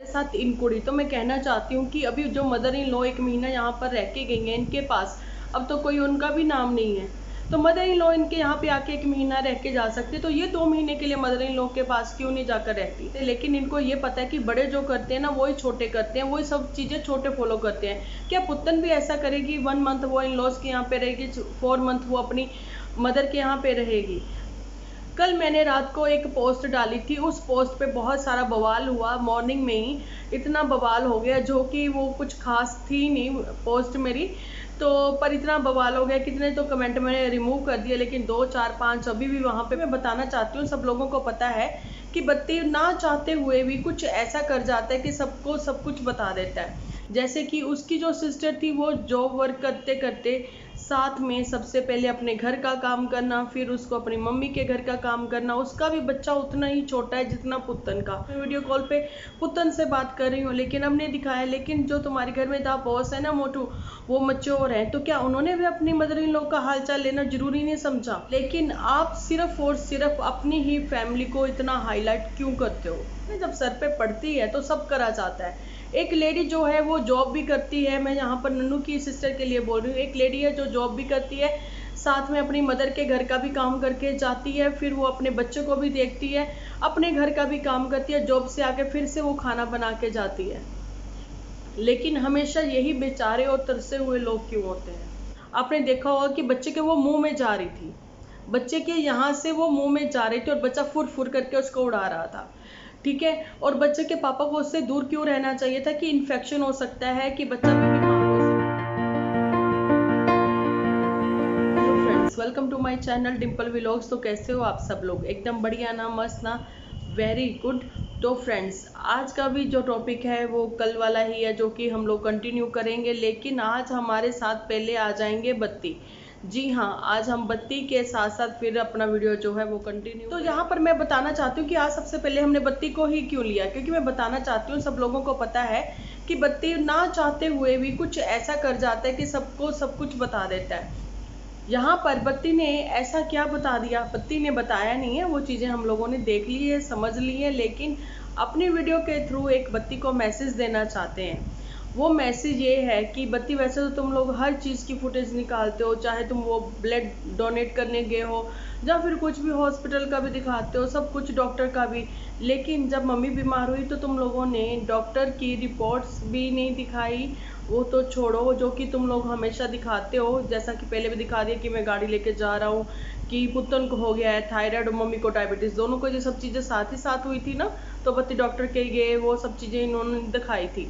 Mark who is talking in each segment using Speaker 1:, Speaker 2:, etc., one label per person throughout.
Speaker 1: साथ इन कुड़ी। तो मैं कहना चाहती हूँ कि अभी जो मदर इन लॉ 1 महीना यहाँ पर रह के गई हैं, इनके पास अब तो कोई उनका भी नाम नहीं है। तो मदर इन लॉ इनके यहाँ पे आके 1 महीना रह के जा सकते, तो ये 2 महीने के लिए मदर इन लॉ के पास क्यों नहीं जाकर रहती। लेकिन इनको ये पता है कि बड़े जो करते हैं ना वही छोटे करते हैं, वही सब चीज़ें छोटे फॉलो करते हैं। क्या पुतन भी ऐसा करेगी? 1 मंथ वो इन लॉज के यहाँ पे रहेगी, 4 मंथ वो अपनी मदर के यहाँ पे रहेगी। कल मैंने रात को एक पोस्ट डाली थी, उस पोस्ट पे बहुत सारा बवाल हुआ। मॉर्निंग में ही इतना बवाल हो गया, जो कि वो कुछ खास थी नहीं पोस्ट मेरी, तो पर इतना बवाल हो गया, कितने तो कमेंट मैंने रिमूव कर दिए, लेकिन 2 4 5 अभी भी वहाँ पे। मैं बताना चाहती हूँ, सब लोगों को पता है कि बत्ती ना चाहते हुए भी कुछ ऐसा कर जाता है कि सबको सब कुछ बता देता है। जैसे कि उसकी जो सिस्टर थी वो जॉब वर्क करते करते साथ में सबसे पहले अपने घर का काम करना, फिर उसको अपनी मम्मी के घर का काम करना। उसका भी बच्चा उतना ही छोटा है जितना पुतन का। मैं वीडियो कॉल पे पुतन से बात कर रही हूँ, लेकिन हमने दिखाया, लेकिन जो तुम्हारे घर में था बॉस है ना मोटू, वो मैच्योर है, तो क्या उन्होंने भी अपनी मदर इन लॉ का हालचाल लेना जरूरी नहीं समझा? लेकिन आप सिर्फ और सिर्फ अपनी ही फैमिली को इतना हाईलाइट क्यों करते हो? जब सर पे पड़ती है तो सब करा जाता है। एक लेडी जो है वो जॉब भी करती है, मैं यहाँ पर नन्नू की सिस्टर के लिए बोल रही हूँ। एक लेडी है जो जॉब भी करती है, साथ में अपनी मदर के घर का भी काम करके जाती है, फिर वो अपने बच्चों को भी देखती है, अपने घर का भी काम करती है, जॉब से आके फिर से वो खाना बना के जाती है। लेकिन हमेशा यही बेचारे और तरसे हुए लोग क्यों होते हैं? आपने देखा होगा कि बच्चे के वो मुंह में जा रही थी, बच्चे के यहाँ से वो मुंह में जा रही थी और बच्चा फुर फुर करके उसको उड़ा रहा था, ठीक है। और बच्चे के पापा को उससे दूर क्यों रहना चाहिए था? कि इन्फेक्शन हो सकता है, कि बच्चा भी बीमार हो सकता है। Hello friends, welcome to my channel Dimple vlogs. तो कैसे हो आप सब लोग? एकदम बढ़िया ना, मस्त ना, वेरी गुड। तो फ्रेंड्स, आज का भी जो टॉपिक है वो कल वाला ही है, जो कि हम लोग कंटिन्यू करेंगे, लेकिन आज हमारे साथ पहले आ जाएंगे बत्ती। जी हाँ, आज हम बत्ती के साथ साथ फिर अपना वीडियो जो है वो कंटिन्यू। तो यहाँ पर मैं बताना चाहती हूँ कि आज सबसे पहले हमने बत्ती को ही क्यों लिया, क्योंकि मैं बताना चाहती हूँ, सब लोगों को पता है कि बत्ती ना चाहते हुए भी कुछ ऐसा कर जाता है कि सबको सब कुछ बता देता है। यहाँ पर बत्ती ने ऐसा क्या बता दिया? बत्ती ने बताया नहीं है, वो चीज़ें हम लोगों ने देख ली है, समझ ली है, लेकिन अपनी वीडियो के थ्रू एक बत्ती को मैसेज देना चाहते हैं। वो मैसेज ये है कि बत्ती, वैसे तो तुम लोग हर चीज़ की फुटेज निकालते हो, चाहे तुम वो ब्लड डोनेट करने गए हो या फिर कुछ भी हॉस्पिटल का भी दिखाते हो, सब कुछ, डॉक्टर का भी, लेकिन जब मम्मी बीमार हुई तो तुम लोगों ने डॉक्टर की रिपोर्ट्स भी नहीं दिखाई। वो तो छोड़ो, जो कि तुम लोग हमेशा दिखाते हो, जैसा कि पहले भी दिखा दिया कि मैं गाड़ी लेके जा रहा हूँ, कि पुतन को हो गया है थायराइड और मम्मी को डायबिटीज़, दोनों को ये सब चीज़ें साथ ही साथ हुई थी ना, तो बत्ती डॉक्टर के गए, वो सब चीज़ें इन्होंने दिखाई थी।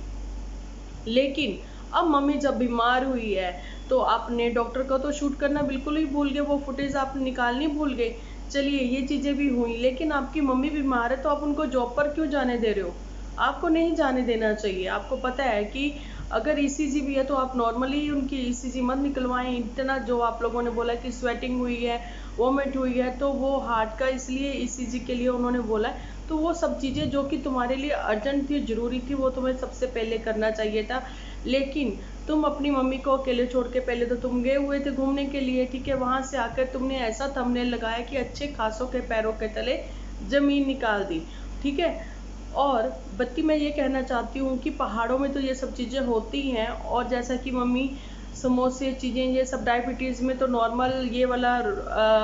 Speaker 1: लेकिन अब मम्मी जब बीमार हुई है तो आपने डॉक्टर का तो शूट करना बिल्कुल ही भूल गए, वो फुटेज आप निकालनी भूल गए। चलिए, ये चीज़ें भी हुई, लेकिन आपकी मम्मी बीमार है तो आप उनको जॉब पर क्यों जाने दे रहे हो? आपको नहीं जाने देना चाहिए। आपको पता है कि अगर ईसीजी भी है तो आप नॉर्मली उनकी ईसीजी मत निकलवाएं। इतना जो आप लोगों ने बोला कि स्वेटिंग हुई है, वोमिट हुई है, तो वो हार्ट का इसलिए ईसीजी के लिए उन्होंने बोला है। तो वो सब चीज़ें जो कि तुम्हारे लिए अर्जेंट थी, ज़रूरी थी, वो तुम्हें सबसे पहले करना चाहिए था। लेकिन तुम अपनी मम्मी को अकेले छोड़ के, पहले तो तुम गए हुए थे घूमने के लिए, ठीक है, वहाँ से आकर तुमने ऐसा थंबनेल लगाया कि अच्छे खासों के पैरों के तले ज़मीन निकाल दी, ठीक है। और बत्ती, मैं ये कहना चाहती हूँ कि पहाड़ों में तो ये सब चीज़ें होती हैं, और जैसा कि मम्मी समोसे चीज़ें ये सब, डायबिटीज़ में तो नॉर्मल ये वाला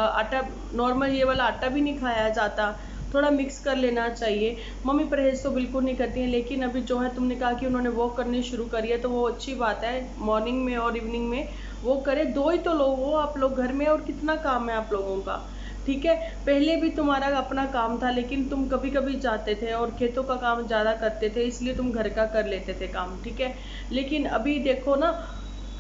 Speaker 1: आटा, नॉर्मल ये वाला आटा भी नहीं खाया जाता, थोड़ा मिक्स कर लेना चाहिए। मम्मी परहेज़ तो बिल्कुल नहीं करती हैं, लेकिन अभी जो है तुमने कहा कि उन्होंने वॉक करनी शुरू करी है, तो वो अच्छी बात है। मॉर्निंग में और इवनिंग में वो करें, 2 ही तो लोग हो आप लोग घर में, और कितना काम है आप लोगों का, ठीक है। पहले भी तुम्हारा अपना काम था, लेकिन तुम कभी कभी जाते थे और खेतों का काम ज़्यादा करते थे, इसलिए तुम घर का कर लेते थे काम, ठीक है। लेकिन अभी देखो ना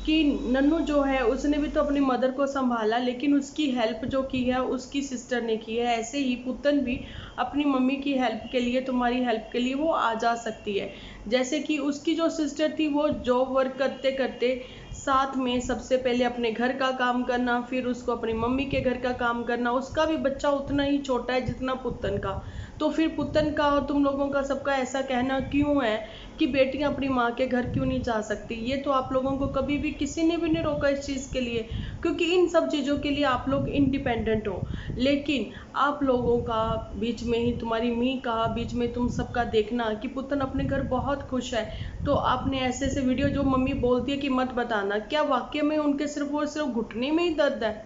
Speaker 1: कि नन्नू जो है उसने भी तो अपनी मदर को संभाला, लेकिन उसकी हेल्प जो की है उसकी सिस्टर ने की है। ऐसे ही पुतन भी अपनी मम्मी की हेल्प के लिए, तुम्हारी हेल्प के लिए वो आ जा सकती है। जैसे कि उसकी जो सिस्टर थी वो जॉब वर्क करते करते साथ में सबसे पहले अपने घर का काम करना, फिर उसको अपनी मम्मी के घर का काम करना। उसका भी बच्चा उतना ही छोटा है जितना पुतन का, तो फिर पुतन का और तुम लोगों का सबका ऐसा कहना क्यों है कि बेटियां अपनी माँ के घर क्यों नहीं जा सकती? ये तो आप लोगों को कभी भी किसी ने भी नहीं रोका इस चीज़ के लिए, क्योंकि इन सब चीज़ों के लिए आप लोग इंडिपेंडेंट हो। लेकिन आप लोगों का बीच में ही, तुम्हारी मी का बीच में तुम सबका देखना कि पुतन अपने घर बहुत खुश है, तो आपने ऐसे ऐसे वीडियो जो मम्मी बोलती है कि मत बताना, क्या वाकई में उनके सिर्फ और सिर्फ घुटने में ही दर्द है?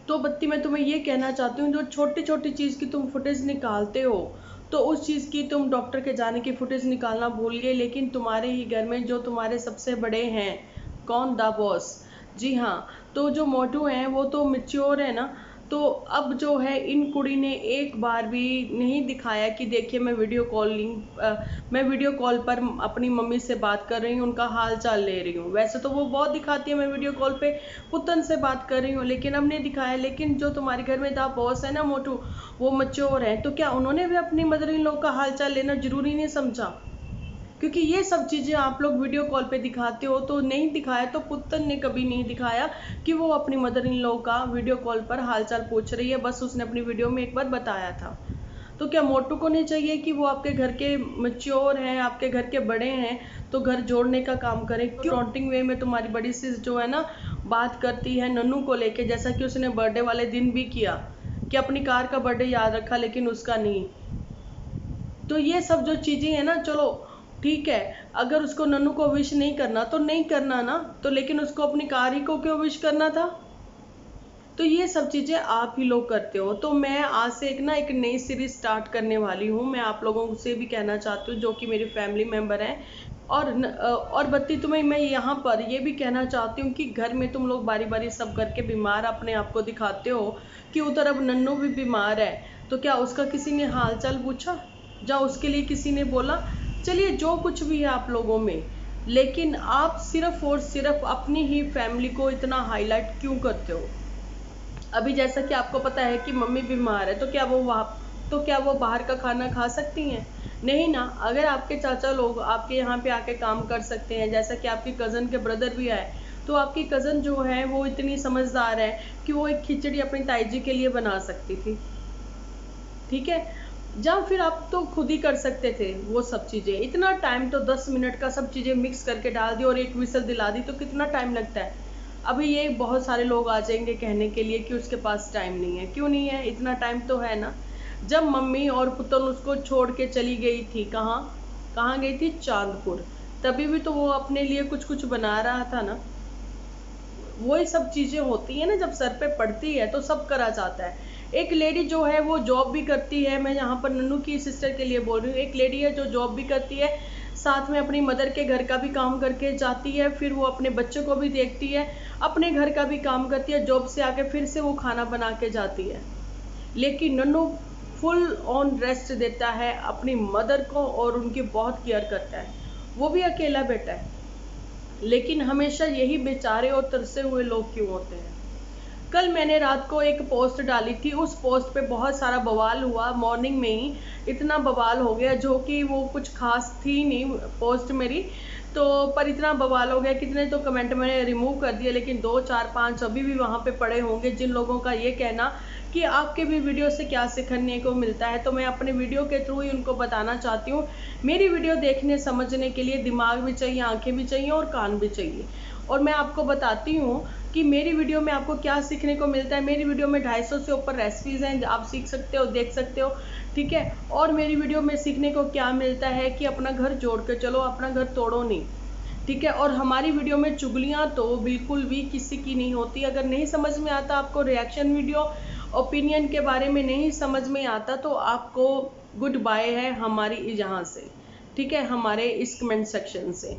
Speaker 1: तो बत्ती मैं तुम्हें ये कहना चाहती हूँ, जो छोटी छोटी चीज़ की तुम फुटेज निकालते हो, तो उस चीज़ की तुम डॉक्टर के जाने की फुटेज निकालना भूल गए, लेकिन तुम्हारे ही घर में जो तुम्हारे सबसे बड़े हैं, कौन? The boss. जी हाँ। तो जो मोटू हैं वो तो मैच्योर है ना, तो अब जो है इन कुड़ी ने एक बार भी नहीं दिखाया कि देखिए मैं वीडियो कॉल पर अपनी मम्मी से बात कर रही हूँ, उनका हाल चाल ले रही हूँ। वैसे तो वो बहुत दिखाती है, मैं वीडियो कॉल पे पुतन से बात कर रही हूँ, लेकिन अब नहीं दिखाया। लेकिन जो तुम्हारे घर में दा बॉस है ना मोटू, वो मैच्योर है, तो क्या उन्होंने भी अपनी मदर इन लोग का हाल चाल लेना जरूरी नहीं समझा? क्योंकि ये सब चीज़ें आप लोग वीडियो कॉल पे दिखाते हो, तो नहीं दिखाया तो पुत्तन ने कभी नहीं दिखाया कि वो अपनी मदर इन लॉ का वीडियो कॉल पर हालचाल पूछ रही है, बस उसने अपनी वीडियो में एक बार बताया था। तो क्या मोटू को नहीं चाहिए कि वो आपके घर के मैच्योर हैं, आपके घर के बड़े हैं, तो घर जोड़ने का काम करें? क्यों टॉन्टिंग वे में तुम्हारी बड़ी sis जो है ना बात करती है नन्नू को लेके, जैसा कि उसने बर्थडे वाले दिन भी किया कि अपनी कार का बर्थडे याद रखा लेकिन उसका नहीं। तो ये सब जो चीज़ें हैं ना, चलो ठीक है, अगर उसको नन्नू को विश नहीं करना तो नहीं करना ना, तो लेकिन उसको अपनी कार ही को क्यों विश करना था? तो ये सब चीज़ें आप ही लोग करते हो। तो मैं आज से एक नई सीरीज स्टार्ट करने वाली हूँ, मैं आप लोगों से भी कहना चाहती हूँ जो कि मेरे फैमिली मेम्बर हैं। और बत्ती तुम्हें मैं यहाँ पर ये भी कहना चाहती हूँ कि घर में तुम लोग बारी बारी सब करके बीमार अपने आप को दिखाते हो कि उधर अब नन्नू भी बीमार है, तो क्या उसका किसी ने हाल चाल पूछा? या उसके लिए किसी ने बोला? चलिए जो कुछ भी है आप लोगों में, लेकिन आप सिर्फ और सिर्फ अपनी ही फैमिली को इतना हाईलाइट क्यों करते हो? अभी जैसा कि आपको पता है कि मम्मी बीमार है, तो क्या वो बाहर का खाना खा सकती हैं? नहीं ना। अगर आपके चाचा लोग आपके यहाँ पे आके काम कर सकते हैं, जैसा कि आपकी कज़न के ब्रदर भी आए, तो आपकी कज़न जो है वो इतनी समझदार है कि वो एक खिचड़ी अपनी ताई जी के लिए बना सकती थी, ठीक है? या फिर आप तो खुद ही कर सकते थे वो सब चीज़ें। इतना टाइम तो 10 मिनट का, सब चीज़ें मिक्स करके डाल दी और एक विसल दिला दी, तो कितना टाइम लगता है? अभी ये बहुत सारे लोग आ जाएंगे कहने के लिए कि उसके पास टाइम नहीं है। क्यों नहीं है? इतना टाइम तो है ना। जब मम्मी और पुतन उसको छोड़ के चली गई थी, कहाँ कहाँ गई थी? चांदपुर। तभी भी तो वो अपने लिए कुछ कुछ बना रहा था ना। वही सब चीज़ें होती है ना, जब सर पे पड़ती है तो सब करा जाता है। एक लेडी जो है वो जॉब भी करती है, मैं यहाँ पर नन्नू की सिस्टर के लिए बोल रही हूँ, एक लेडी है जो जॉब भी करती है, साथ में अपनी मदर के घर का भी काम करके जाती है, फिर वो अपने बच्चों को भी देखती है, अपने घर का भी काम करती है, जॉब से आके फिर से वो खाना बना के जाती है। लेकिन नन्नू फुल ऑन रेस्ट देता है अपनी मदर को और उनकी बहुत केयर करता है। वो भी अकेला बेटा है, लेकिन हमेशा यही बेचारे और तरसे हुए लोग क्यों होते हैं? कल मैंने रात को एक पोस्ट डाली थी, उस पोस्ट पे बहुत सारा बवाल हुआ, मॉर्निंग में ही इतना बवाल हो गया, जो कि वो कुछ खास थी नहीं पोस्ट मेरी, तो पर इतना बवाल हो गया, कितने तो कमेंट मैंने रिमूव कर दिए, लेकिन 2 4 5 अभी भी वहाँ पे पड़े होंगे, जिन लोगों का ये कहना कि आपके भी वीडियो से क्या सीखने को मिलता है। तो मैं अपने वीडियो के थ्रू ही उनको बताना चाहती हूँ, मेरी वीडियो देखने समझने के लिए दिमाग भी चाहिए, आंखें भी चाहिए और कान भी चाहिए। और मैं आपको बताती हूँ कि मेरी वीडियो में आपको क्या सीखने को मिलता है। मेरी वीडियो में 250 से ऊपर रेसिपीज़ हैं, आप सीख सकते हो, देख सकते हो, ठीक है? और मेरी वीडियो में सीखने को क्या मिलता है कि अपना घर जोड़ के चलो, अपना घर तोड़ो नहीं, ठीक है? और हमारी वीडियो में चुगलियाँ तो बिल्कुल भी किसी की नहीं होती। अगर नहीं समझ में आता आपको, रिएक्शन वीडियो ओपिनियन के बारे में नहीं समझ में आता, तो आपको गुड बाय है हमारी यहाँ से, ठीक है? हमारे इस कमेंट सेक्शन से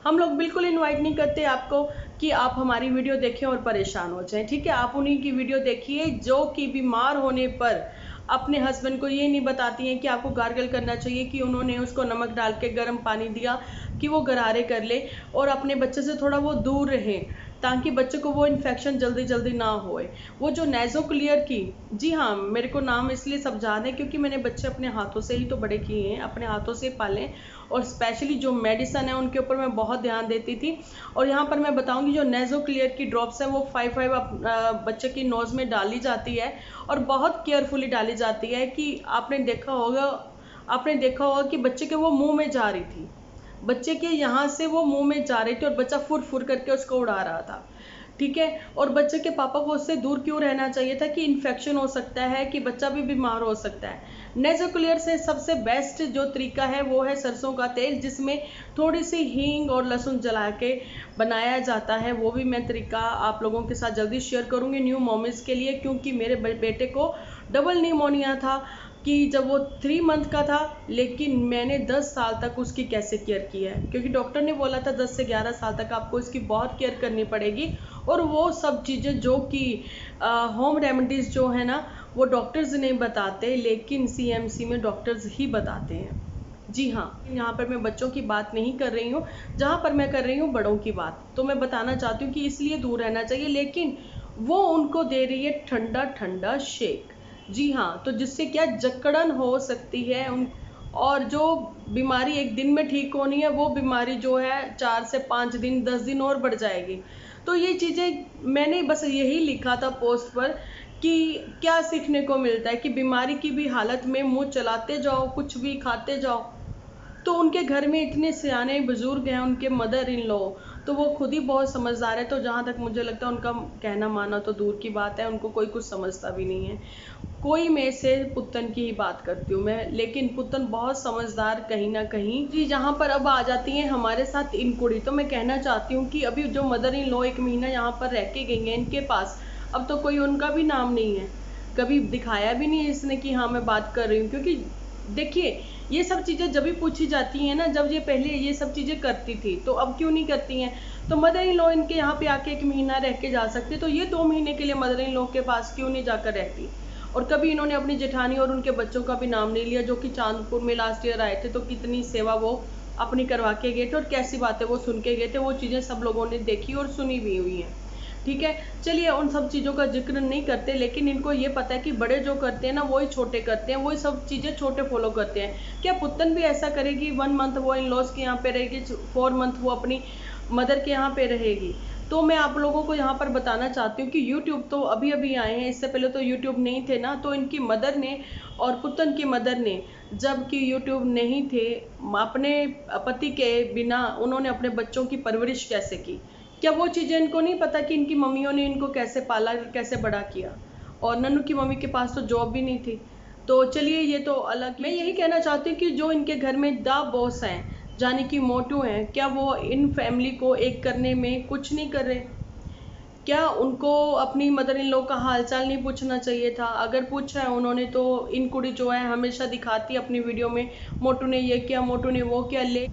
Speaker 1: हम लोग बिल्कुल इनवाइट नहीं करते आपको कि आप हमारी वीडियो देखें और परेशान हो जाएं, ठीक है? आप उन्हीं की वीडियो देखिए जो कि बीमार होने पर अपने हस्बैंड को ये नहीं बताती हैं कि आपको गार्गल करना चाहिए, कि उन्होंने उसको नमक डाल के गर्म पानी दिया कि वो गरारे कर ले और अपने बच्चे से थोड़ा वो दूर रहे, ताकि बच्चे को वो इन्फेक्शन जल्दी जल्दी ना होए। वो जो नेज़ोक्लियर की, जी हाँ, मेरे को नाम इसलिए सब याद है क्योंकि मैंने बच्चे अपने हाथों से ही तो बड़े किए हैं, अपने हाथों से पाले, और स्पेशली जो मेडिसन है उनके ऊपर मैं बहुत ध्यान देती थी। और यहाँ पर मैं बताऊंगी जो नेज़ोक्लियर की ड्रॉप्स है वो 5 बच्चे की नोज़ में डाली जाती है, और बहुत केयरफुली डाली जाती है कि आपने देखा होगा कि बच्चे के वो मुंह में जा रही थी, बच्चे के यहाँ से वो मुंह में जा रही थी और बच्चा फुर फुर करके उसको उड़ा रहा था। ठीक है, और बच्चे के पापा को उससे दूर क्यों रहना चाहिए था कि इन्फेक्शन हो सकता है, कि बच्चा भी बीमार हो सकता है। नेज़ोक्लियर से सबसे बेस्ट जो तरीका है वो है सरसों का तेल, जिसमें थोड़ी सी हींग और लहसुन जला के बनाया जाता है। वो भी मैं तरीका आप लोगों के साथ जल्दी शेयर करूंगी न्यू मॉमिस के लिए, क्योंकि मेरे बेटे को डबल निमोनिया था कि जब वो 3 मंथ का था, लेकिन मैंने 10 साल तक उसकी कैसे केयर की है, क्योंकि डॉक्टर ने बोला था 10 से 11 साल तक आपको इसकी बहुत केयर करनी पड़ेगी। और वो सब चीज़ें जो कि होम रेमेडीज़ जो है ना वो डॉक्टर्स नहीं बताते, लेकिन CMC में डॉक्टर्स ही बताते हैं। जी हाँ, यहाँ पर मैं बच्चों की बात नहीं कर रही हूँ, जहाँ पर मैं कर रही हूँ बड़ों की बात। तो मैं बताना चाहती हूँ कि इसलिए दूर रहना चाहिए, लेकिन वो उनको दे रही है ठंडा ठंडा शेक। जी हाँ, तो जिससे क्या जकड़न हो सकती है और जो बीमारी एक दिन में ठीक होनी है वो बीमारी जो है 4 से 5 दिन 10 दिन और बढ़ जाएगी। तो ये चीज़ें मैंने बस यही लिखा था पोस्ट पर कि क्या सीखने को मिलता है कि बीमारी की भी हालत में मुंह चलाते जाओ, कुछ भी खाते जाओ। तो उनके घर में इतने सियाने बुजुर्ग हैं, उनके मदर इन लॉ, तो वो खुद ही बहुत समझदार है। तो जहाँ तक मुझे लगता है उनका कहना माना तो दूर की बात है, उनको कोई कुछ समझता भी नहीं है। कोई में से पुत्तन की ही बात करती हूँ मैं, लेकिन पुत्तन बहुत समझदार कहीं ना कहीं। जी, जहाँ पर अब आ जाती हैं हमारे साथ इनकुड़ी, तो मैं कहना चाहती हूँ कि अभी जो मदर इन लॉ 1 महीना यहाँ पर रह के गई हैं इनके पास, अब तो कोई उनका भी नाम नहीं है, कभी दिखाया भी नहीं है इसने कि हाँ मैं बात कर रही हूँ। क्योंकि देखिए, ये सब चीज़ें जब भी पूछी जाती हैं ना, जब ये पहले ये सब चीज़ें करती थी तो अब क्यों नहीं करती हैं। तो मदर इन लॉ इनके यहाँ पे आके 1 महीना रह के जा सकते, तो ये 2 महीने के लिए मदर इन लॉ के पास क्यों नहीं जाकर रहती। और कभी इन्होंने अपनी जेठानी और उनके बच्चों का भी नाम नहीं लिया, जो कि चांदपुर में लास्ट ईयर आए थे, तो कितनी सेवा वो अपनी करवा के गए थे और कैसी बातें वो सुन के गए थे, वो चीज़ें सब लोगों ने देखी और सुनी भी हुई हैं। ठीक है, चलिए उन सब चीज़ों का जिक्र नहीं करते, लेकिन इनको ये पता है कि बड़े जो करते हैं ना वही छोटे करते हैं, वही सब चीज़ें छोटे फॉलो करते हैं। क्या पुत्तन भी ऐसा करेगी? 1 मंथ वो इन लॉज के यहाँ पे रहेगी, 4 मंथ वो अपनी मदर के यहाँ पे रहेगी। तो मैं आप लोगों को यहाँ पर बताना चाहती हूँ कि यूट्यूब तो अभी अभी आए हैं, इससे पहले तो यूट्यूब नहीं थे ना। तो इनकी मदर ने और पुत्तन की मदर ने, जबकि यूट्यूब नहीं थे, अपने पति के बिना उन्होंने अपने बच्चों की परवरिश कैसे की। क्या वो चीज़ें इनको नहीं पता कि इनकी मम्मियों ने इनको कैसे पाला, कैसे बड़ा किया। और नन्नू की मम्मी के पास तो जॉब भी नहीं थी। तो चलिए ये तो अलग। मैं यही कहना चाहती हूँ कि जो इनके घर में द बॉस हैं, यानी कि मोटू हैं, क्या वो इन फैमिली को एक करने में कुछ नहीं कर रहे? क्या उनको अपनी मदर इन लॉ का हालचाल नहीं पूछना चाहिए था? अगर पूछा है उन्होंने तो इन कुड़ी जो है हमेशा दिखाती अपनी वीडियो में, मोटू ने ये किया, मोटू ने वो किया। ले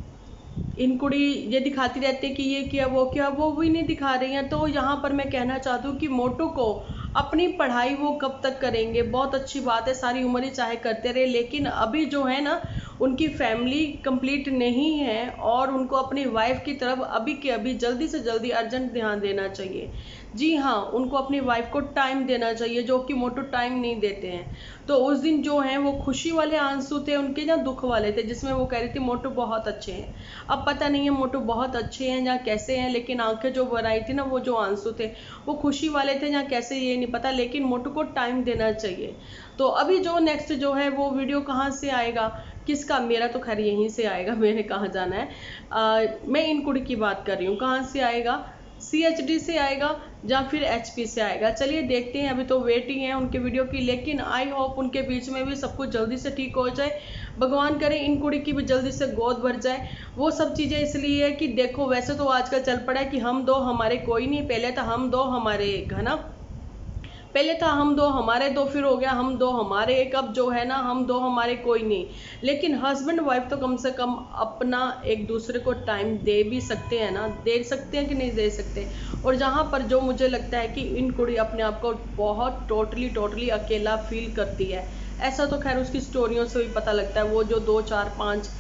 Speaker 1: इन कुड़ी ये दिखाती रहती है कि ये किया, वो भी नहीं दिखा रही हैं। तो यहाँ पर मैं कहना चाहती हूँ कि मोटू को अपनी पढ़ाई वो कब तक करेंगे? बहुत अच्छी बात है, सारी उम्र ही चाहे करते रहे, लेकिन अभी जो है ना उनकी फैमिली कंप्लीट नहीं है और उनको अपनी वाइफ की तरफ अभी के अभी जल्दी से जल्दी अर्जेंट ध्यान देना चाहिए। जी हाँ, उनको अपनी वाइफ को टाइम देना चाहिए, जो कि मोटू टाइम नहीं देते हैं। तो उस दिन जो है वो खुशी वाले आंसू थे उनके या दुख वाले थे, जिसमें वो कह रही थी मोटू बहुत अच्छे हैं। अब पता नहीं है मोटू बहुत अच्छे हैं या कैसे हैं, लेकिन आंखें जो भर आई थी ना, वो जो आंसू थे वो खुशी वाले थे या कैसे ये नहीं पता, लेकिन मोटू को टाइम देना चाहिए। तो अभी जो नेक्स्ट जो है वो वीडियो कहाँ से आएगा, किसका? मेरा तो खैर यहीं से आएगा, मैंने कहाँ जाना है। मैं इन कुड़ी की बात कर रही हूँ, कहाँ से आएगा? CHD से आएगा या फिर HP से आएगा? चलिए देखते हैं, अभी तो वेटिंग है उनके वीडियो की, लेकिन आई होप उनके बीच में भी सब कुछ जल्दी से ठीक हो जाए। भगवान करे इन कुड़ी की भी जल्दी से गोद भर जाए। वो सब चीज़ें इसलिए है कि देखो, वैसे तो आजकल चल पड़ा है कि हम दो हमारे कोई नहीं, पहले था हम दो हमारे एक, है ना। पहले था हम दो हमारे दो, फिर हो गया हम दो हमारे एक, अब जो है ना हम दो हमारे कोई नहीं। लेकिन हस्बैंड वाइफ तो कम से कम अपना एक दूसरे को टाइम दे भी सकते हैं ना, दे सकते हैं कि नहीं दे सकते। और जहाँ पर जो मुझे लगता है कि इन कुड़ी अपने आप को बहुत टोटली अकेला फील करती है। ऐसा तो खैर उसकी स्टोरियों से भी पता लगता है, वो जो 2 4 5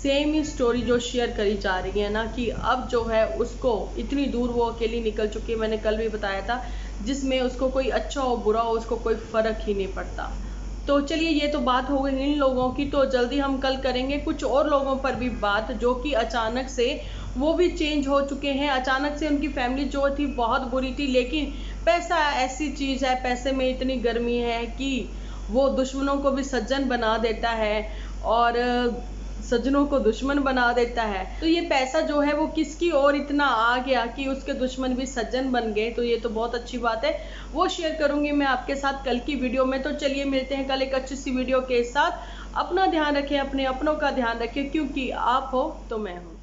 Speaker 1: सेम ही स्टोरी जो शेयर करी जा रही है ना, कि अब जो है उसको इतनी दूर वो अकेली निकल चुकी है, मैंने कल भी बताया था, जिसमें उसको कोई अच्छा हो बुरा हो उसको कोई फ़र्क ही नहीं पड़ता। तो चलिए, ये तो बात हो गई इन लोगों की। तो जल्दी हम कल करेंगे कुछ और लोगों पर भी बात, जो कि अचानक से वो भी चेंज हो चुके हैं। अचानक से उनकी फैमिली जो थी बहुत बुरी थी, लेकिन पैसा ऐसी चीज़ है, पैसे में इतनी गर्मी है कि वो दुश्मनों को भी सज्जन बना देता है और सज्जनों को दुश्मन बना देता है। तो ये पैसा जो है वो किसकी ओर इतना आ गया कि उसके दुश्मन भी सज्जन बन गए। तो ये तो बहुत अच्छी बात है, वो शेयर करूंगी मैं आपके साथ कल की वीडियो में। तो चलिए मिलते हैं कल एक अच्छी सी वीडियो के साथ। अपना ध्यान रखें, अपने अपनों का ध्यान रखें, क्योंकि आप हो तो मैं हूँ।